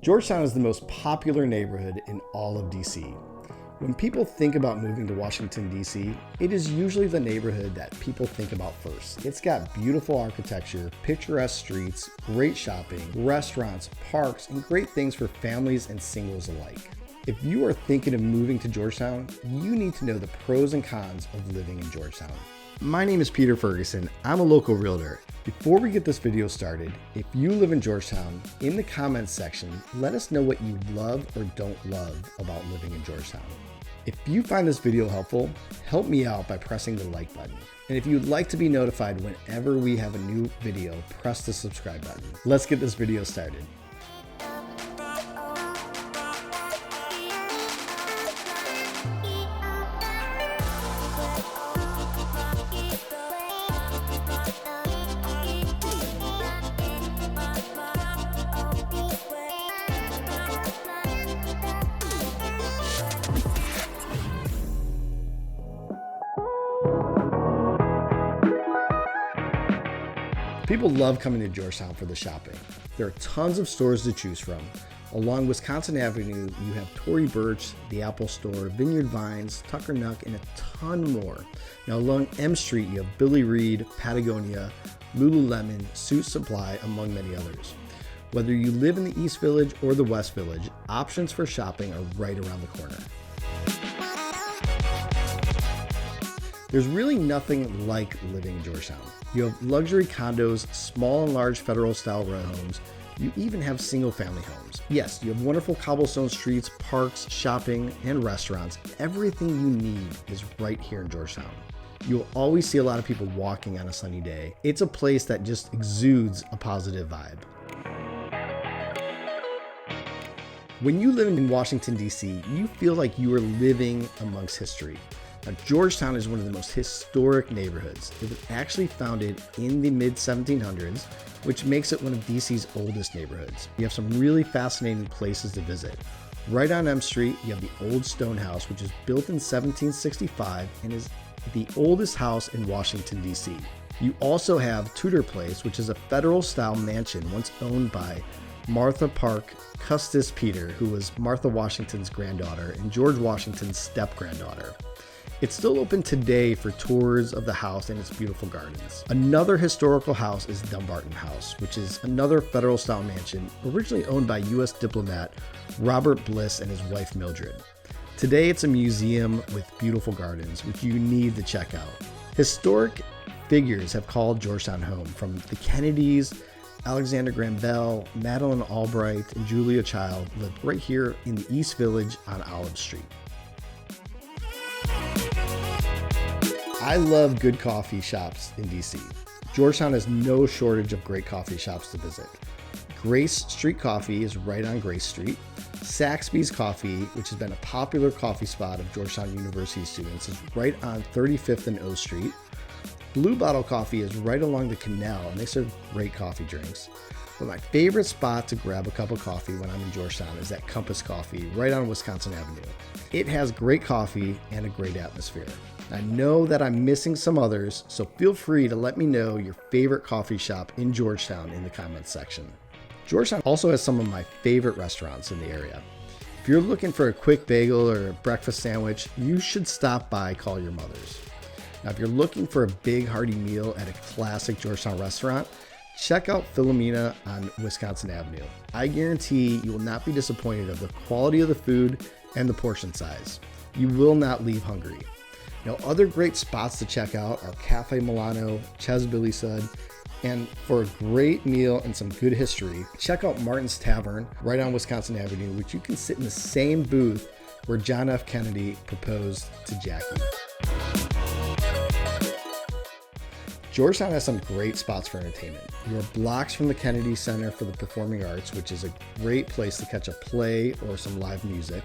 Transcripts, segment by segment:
Georgetown is the most popular neighborhood in all of DC. When people think about moving to Washington, D.C., it is usually the neighborhood that people think about first. It's got beautiful architecture, picturesque streets, great shopping, restaurants, parks, and great things for families and singles alike. If you are thinking of moving to Georgetown, you need to know the pros and cons of living in Georgetown. My name is Peter Ferguson. I'm a local realtor. Before we get this video started, if you live in Georgetown, in the comments section, let us know what you love or don't love about living in Georgetown. If you find this video helpful, help me out by pressing the like button. And if you'd like to be notified whenever we have a new video, press the subscribe button. Let's get this video started. People love coming to Georgetown for the shopping. There are tons of stores to choose from. Along Wisconsin Avenue, you have Tory Burch, the Apple Store, Vineyard Vines, Tucker Nuck, and a ton more. Now along M Street, you have Billy Reed, Patagonia, Lululemon, Suit Supply, among many others. Whether you live in the East Village or the West Village, options for shopping are right around the corner. There's really nothing like living in Georgetown. You have luxury condos, small and large federal-style row homes. You even have single-family homes. Yes, you have wonderful cobblestone streets, parks, shopping, and restaurants. Everything you need is right here in Georgetown. You'll always see a lot of people walking on a sunny day. It's a place that just exudes a positive vibe. When you live in Washington, D.C., you feel like you are living amongst history. Now, Georgetown is one of the most historic neighborhoods. It was actually founded in the mid-1700s, which makes it one of DC's oldest neighborhoods. You have some really fascinating places to visit. Right on M Street, you have the Old Stone House, which is built in 1765 and is the oldest house in Washington, D.C. You also have Tudor Place, which is a federal-style mansion once owned by Martha Park Custis Peter, who was Martha Washington's granddaughter and George Washington's step-granddaughter. It's still open today for tours of the house and its beautiful gardens. Another historical house is Dumbarton House, which is another federal-style mansion originally owned by U.S. diplomat Robert Bliss and his wife Mildred. Today it's a museum with beautiful gardens, which you need to check out. Historic figures have called Georgetown home, from the Kennedys. Alexander Graham Bell, Madeleine Albright, and Julia Child lived right here in the East Village on Olive Street. I love good coffee shops in DC. Georgetown has no shortage of great coffee shops to visit. Grace Street Coffee is right on Grace Street. Saxby's Coffee, which has been a popular coffee spot of Georgetown University students, is right on 35th and O Street. Blue Bottle Coffee is right along the canal, and they serve great coffee drinks. But my favorite spot to grab a cup of coffee when I'm in Georgetown is at Compass Coffee right on Wisconsin Avenue. It has great coffee and a great atmosphere. I know that I'm missing some others, so feel free to let me know your favorite coffee shop in Georgetown in the comments section. Georgetown also has some of my favorite restaurants in the area. If you're looking for a quick bagel or a breakfast sandwich, you should stop by Call Your Mother's. Now, if you're looking for a big hearty meal at a classic Georgetown restaurant, check out Philomena on Wisconsin Avenue. I guarantee you will not be disappointed of the quality of the food and the portion size. You will not leave hungry. Now, other great spots to check out are Cafe Milano, Ches Billy Sud, and for a great meal and some good history, check out Martin's Tavern right on Wisconsin Avenue, which you can sit in the same booth where John F. Kennedy proposed to Jackie. Georgetown has some great spots for entertainment. You are blocks from the Kennedy Center for the Performing Arts, which is a great place to catch a play or some live music.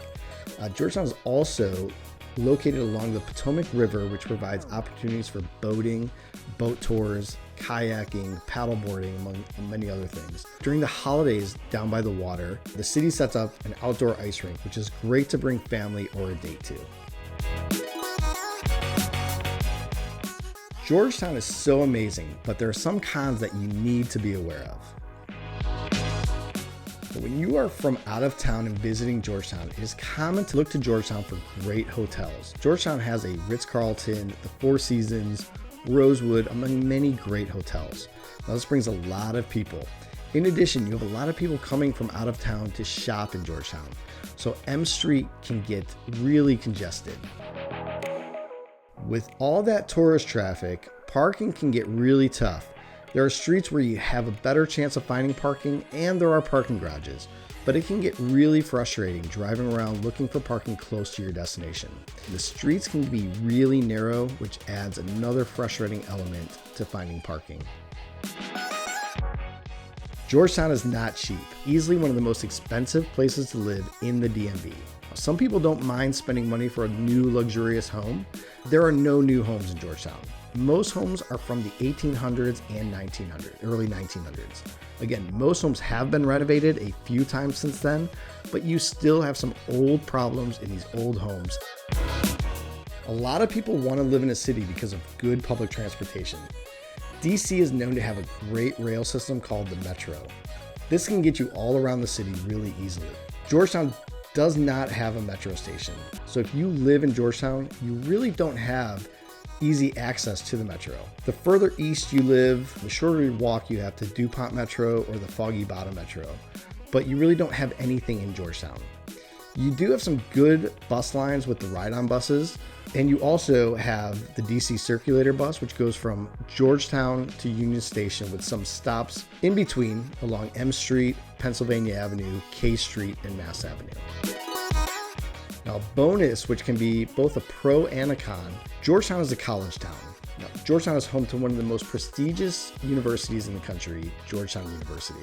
Georgetown is also located along the Potomac River, which provides opportunities for boating, boat tours, kayaking, paddleboarding, among many other things. During the holidays down by the water, the city sets up an outdoor ice rink, which is great to bring family or a date to. Georgetown is so amazing, but there are some cons that you need to be aware of. But when you are from out of town and visiting Georgetown, it is common to look to Georgetown for great hotels. Georgetown has a Ritz-Carlton, the Four Seasons, Rosewood, among many great hotels. Now this brings a lot of people. In addition, you have a lot of people coming from out of town to shop in Georgetown. So M Street can get really congested. With all that tourist traffic, parking can get really tough. There are streets where you have a better chance of finding parking, and there are parking garages, but it can get really frustrating driving around looking for parking close to your destination. The streets can be really narrow, which adds another frustrating element to finding parking. Georgetown is not cheap, easily one of the most expensive places to live in the DMV. Some people don't mind spending money for a new luxurious home. There are no new homes in Georgetown. Most homes are from the 1800s and early 1900s. Again, most homes have been renovated a few times since then, but you still have some old problems in these old homes. A lot of people want to live in a city because of good public transportation. DC is known to have a great rail system called the Metro. This can get you all around the city really easily. Georgetown does not have a metro station, so if you live in Georgetown, you really don't have easy access to the metro. The further east you live, the shorter you walk you have to DuPont Metro or the Foggy Bottom Metro, but you really don't have anything in Georgetown. You do have some good bus lines with the ride-on buses, and you also have the DC Circulator bus, which goes from Georgetown to Union Station with some stops in between along M Street, Pennsylvania Avenue, K Street, and Mass Avenue. Now, bonus, which can be both a pro and a con, Georgetown is a college town. Now, Georgetown is home to one of the most prestigious universities in the country, Georgetown University.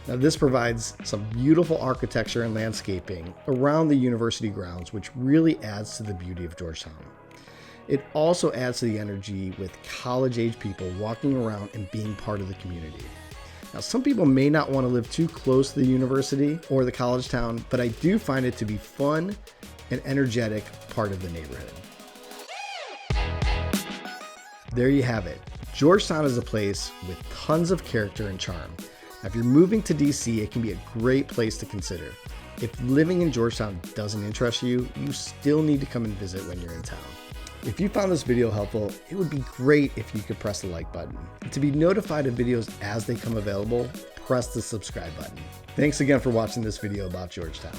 Now, this provides some beautiful architecture and landscaping around the university grounds, which really adds to the beauty of Georgetown. It also adds to the energy with college-age people walking around and being part of the community. Now, some people may not want to live too close to the university or the college town, but I do find it to be fun and energetic part of the neighborhood. There you have it. Georgetown is a place with tons of character and charm. Now, if you're moving to DC, it can be a great place to consider. If living in Georgetown doesn't interest you, you still need to come and visit when you're in town. If you found this video helpful, it would be great if you could press the like button. And to be notified of videos as they come available, press the subscribe button. Thanks again for watching this video about Georgetown.